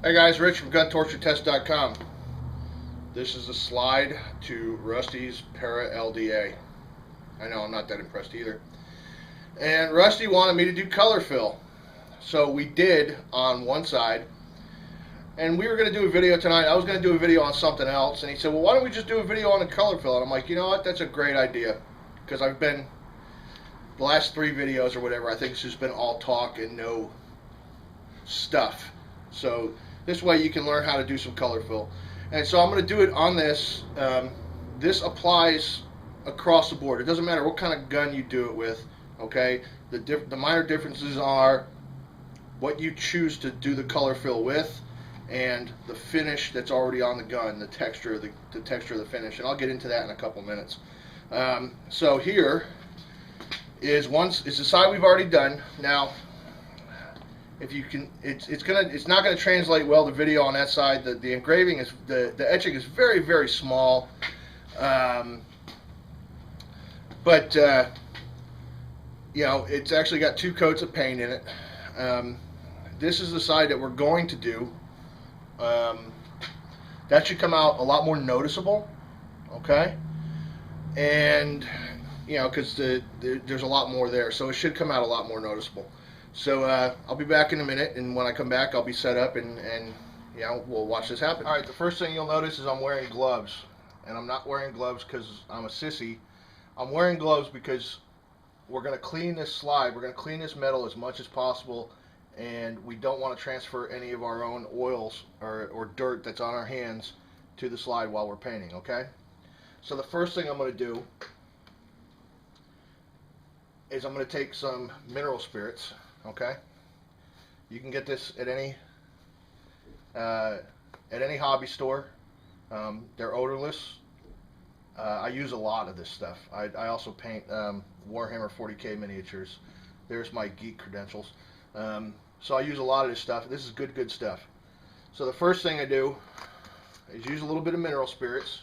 Hey guys, Rich from GunTortureTest.com. This is a slide to Rusty's Para LDA. I know I'm not that impressed either. And Rusty wanted me to do color fill. So we did on one side. And we were going to do a video tonight. I was going to do a video on something else. And he said, well, why don't we just do a video on the color fill? And I'm like, you know what? That's a great idea. Because I've been, the last 3 videos or whatever, I think it's just been all talk and no stuff. So this way you can learn how to do some color fill. And so I'm going to do it on this. This applies across the board. It doesn't matter what kind of gun you do it with. Okay, the minor differences are what you choose to do the color fill with, and the finish that's already on the gun, the texture of the finish. And I'll get into that in a couple minutes. So here is the side we've already done. Now, if you can, it's not gonna translate well, the video on that side. The engraving is the etching is very, very small, but you know, it's actually got 2 coats of paint in it. This is the side that we're going to do. That should come out a lot more noticeable, okay? And you know, because there's a lot more there, so it should come out a lot more noticeable. So I'll be back in a minute, and when I come back, I'll be set up, and you know, we'll watch this happen. All right, the first thing you'll notice is I'm wearing gloves, and I'm not wearing gloves because I'm a sissy. I'm wearing gloves because we're going to clean this slide. We're going to clean this metal as much as possible, and we don't want to transfer any of our own oils or dirt that's on our hands to the slide while we're painting, okay? So the first thing I'm going to do is I'm going to take some mineral spirits. Okay, you can get this at any hobby store. They're odorless. I use a lot of this stuff. I also paint Warhammer 40K miniatures. There's my geek credentials. So I use a lot of this stuff. This is good stuff. So the first thing I do is use a little bit of mineral spirits.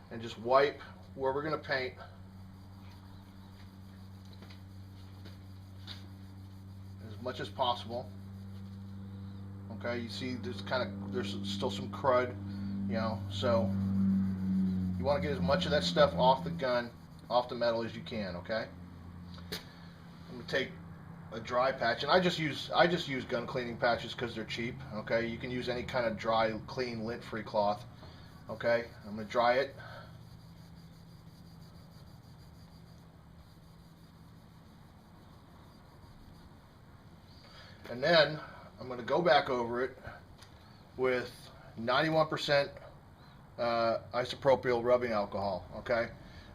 And just wipe where we're going to paint. As much as possible. Okay, you see there's still some crud, you know, so you want to get as much of that stuff off the gun, off the metal as you can, okay? I'm going to take a dry patch, and I just use gun cleaning patches because they're cheap, okay? You can use any kind of dry, clean, lint-free cloth, okay? I'm going to dry it. And then I'm going to go back over it with 91% isopropyl rubbing alcohol, okay?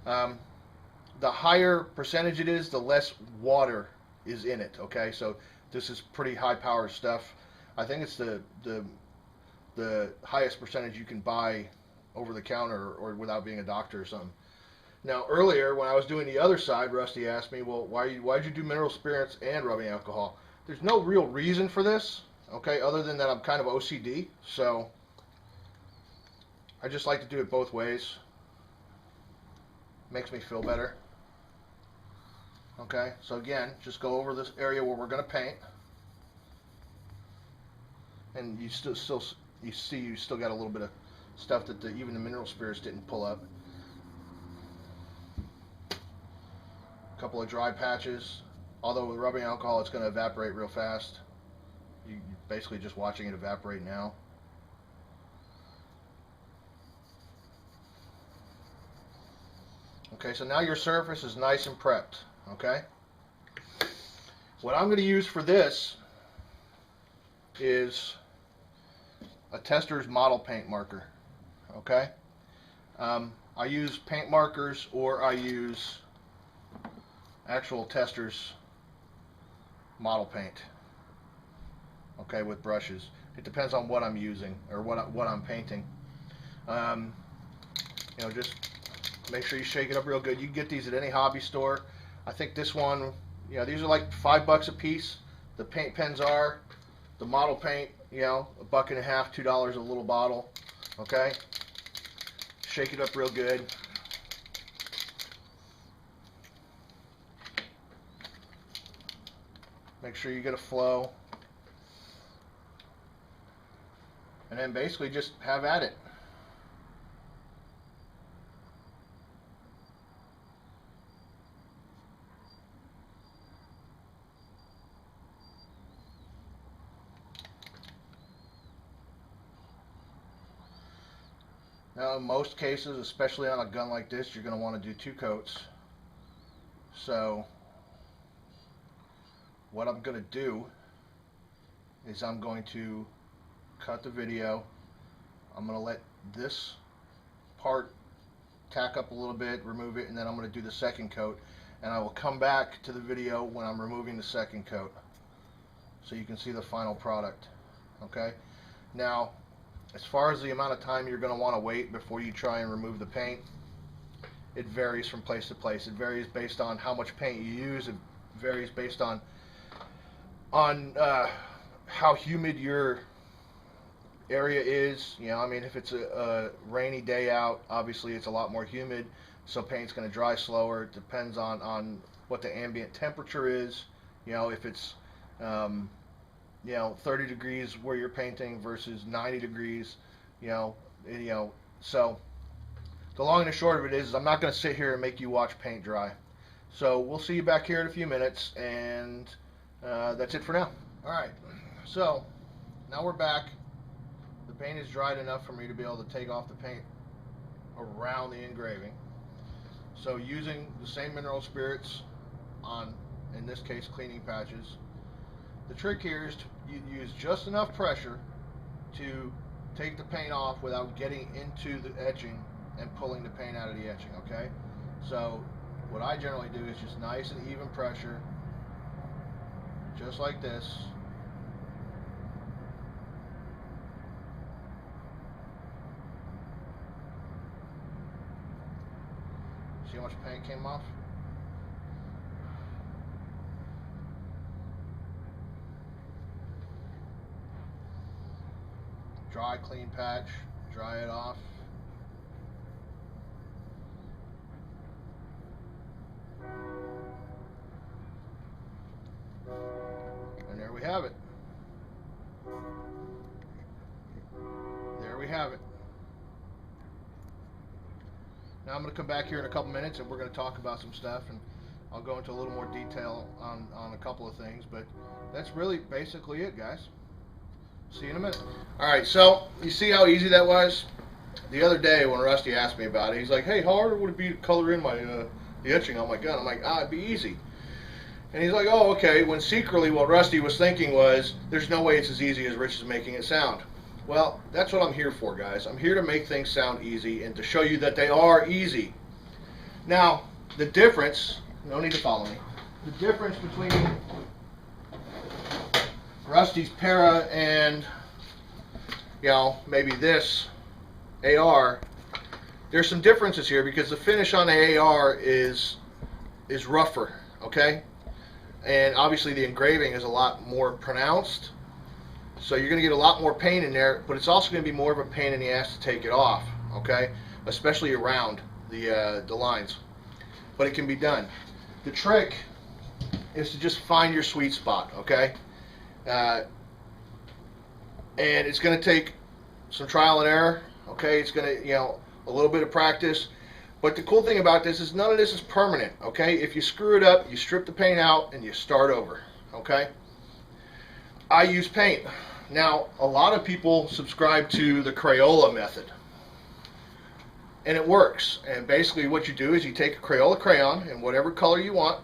The higher percentage it is, the less water is in it, okay? So this is pretty high power stuff. I think it's the highest percentage you can buy over the counter or without being a doctor or something. Now earlier when I was doing the other side, Rusty asked me, well, why'd you do mineral spirits and rubbing alcohol? There's no real reason for this, okay, other than that I'm kind of OCD, so I just like to do it both ways. Makes me feel better. Okay, so again, just go over this area where we're going to paint, and you still got a little bit of stuff that even the mineral spirits didn't pull up. A couple of dry patches. Although with rubbing alcohol, it's going to evaporate real fast. You're basically just watching it evaporate now. Okay, so now your surface is nice and prepped. Okay. What I'm going to use for this is a Tester's model paint marker. Okay. I use paint markers, or I use actual Tester's model paint, okay, with brushes. It depends on what I'm using or what I'm painting. You know, just make sure you shake it up real good. You can get these at any hobby store. I think this one, you know, these are like $5 a piece. The paint pens are. The model paint, you know, $1.50, $2 a little bottle. Okay, shake it up real good. Make sure you get a flow. And then basically just have at it. Now in most cases, especially on a gun like this, you're going to want to do 2 coats. So what I'm going to do is I'm going to cut the video. I'm going to let this part tack up a little bit, remove it, and then I'm going to do the 2nd coat, and I will come back to the video when I'm removing the 2nd coat so you can see the final product. Okay, now as far as the amount of time you're going to want to wait before you try and remove the paint, it varies from place to place. It varies based on how much paint you use. It varies based on how humid your area is. You know, I mean, if it's a rainy day out, obviously it's a lot more humid, so paint's going to dry slower. It depends on what the ambient temperature is. You know, if it's you know, 30 degrees where you're painting versus 90 degrees, you know, so the long and the short of it is I'm not going to sit here and make you watch paint dry. So we'll see you back here in a few minutes, and that's it for now. Alright, so now we're back. The paint is dried enough for me to be able to take off the paint around the engraving. So using the same mineral spirits on, in this case, cleaning patches, the trick here is to use just enough pressure to take the paint off without getting into the etching and pulling the paint out of the etching, okay? So what I generally do is just nice and even pressure, just like this. See how much paint came off? Dry, clean patch, dry it off. And there we have it. There we have it. Now I'm going to come back here in a couple minutes and we're going to talk about some stuff, and I'll go into a little more detail on a couple of things, but that's really basically it, guys. See you in a minute. Alright, so you see how easy that was? The other day when Rusty asked me about it, he's like, hey, how hard would it be to color in my the etching on my gun? I'm like, it'd be easy. And he's like, oh, okay, when secretly what Rusty was thinking was, there's no way it's as easy as Rich is making it sound. Well, that's what I'm here for, guys. I'm here to make things sound easy and to show you that they are easy. Now, the difference, no need to follow me, the difference between Rusty's Para and, you know, maybe this AR, there's some differences here because the finish on the AR is rougher, okay? And obviously the engraving is a lot more pronounced, so you're going to get a lot more paint in there, but it's also going to be more of a pain in the ass to take it off, okay? Especially around the lines. But it can be done. The trick is to just find your sweet spot, okay? And it's going to take some trial and error, okay? It's going to, you know, a little bit of practice. But the cool thing about this is none of this is permanent, okay? If you screw it up, you strip the paint out and you start over, okay? I use paint. Now, a lot of people subscribe to the Crayola method, and it works. And basically what you do is you take a Crayola crayon in whatever color you want,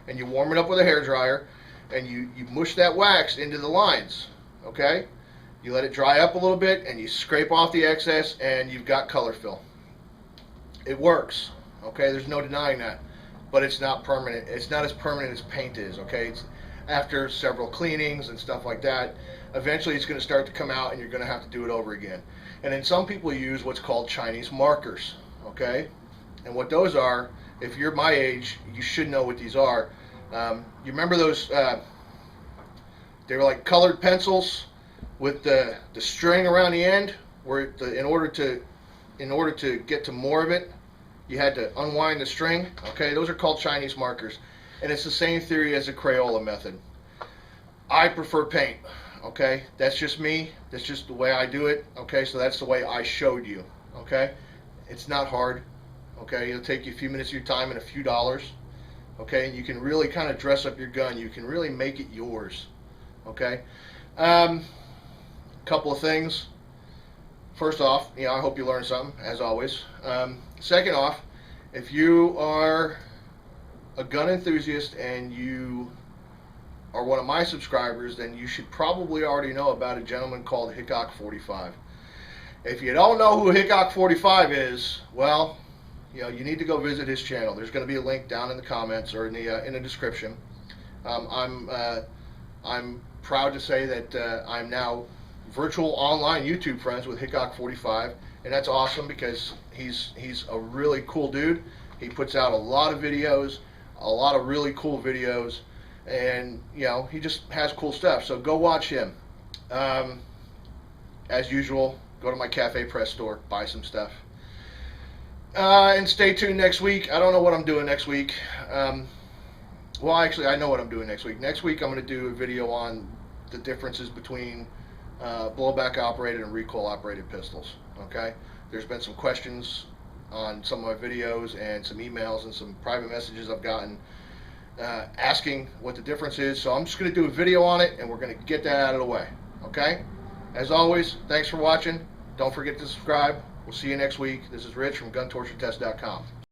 and you warm it up with a hairdryer, and you mush that wax into the lines, okay? You let it dry up a little bit, and you scrape off the excess, and you've got color fill. It works, okay? There's no denying that, but it's not permanent. It's not as permanent as paint is, okay? It's after several cleanings and stuff like that, eventually it's going to start to come out, and you're going to have to do it over again. And then some people use what's called Chinese markers, okay? And what those are, if you're my age, you should know what these are. You remember those? They were like colored pencils with the string around the end, where in order to get to more of it, you had to unwind the string. Okay, those are called Chinese markers, and it's the same theory as the Crayola method. I prefer paint. Okay, that's just me. That's just the way I do it. Okay, so that's the way I showed you. Okay, it's not hard. Okay, it'll take you a few minutes of your time and a few dollars. Okay, and you can really kind of dress up your gun. You can really make it yours. Okay, couple of things. First off, I hope you learned something, as always. Second off, if you are a gun enthusiast and you are one of my subscribers, then you should probably already know about a gentleman called Hickok 45. If you don't know who Hickok 45 is, well, you need to go visit his channel. There's going to be a link down in the comments or in the description. I'm proud to say that I'm now virtual online YouTube friends with Hickok 45, and that's awesome because he's a really cool dude. He puts out a lot of videos, a lot of really cool videos, and he just has cool stuff. So go watch him. As usual, go to my Cafe Press store, buy some stuff. And stay tuned next week. I don't know what I'm doing next week. Well, actually, I know what I'm doing next week. Next week, I'm going to do a video on the differences between blowback operated and recoil operated pistols. Okay? There's been some questions on some of my videos and some emails and some private messages I've gotten asking what the difference is. So I'm just going to do a video on it, and we're going to get that out of the way. Okay? As always, thanks for watching. Don't forget to subscribe. We'll see you next week. This is Rich from GunTortureTest.com.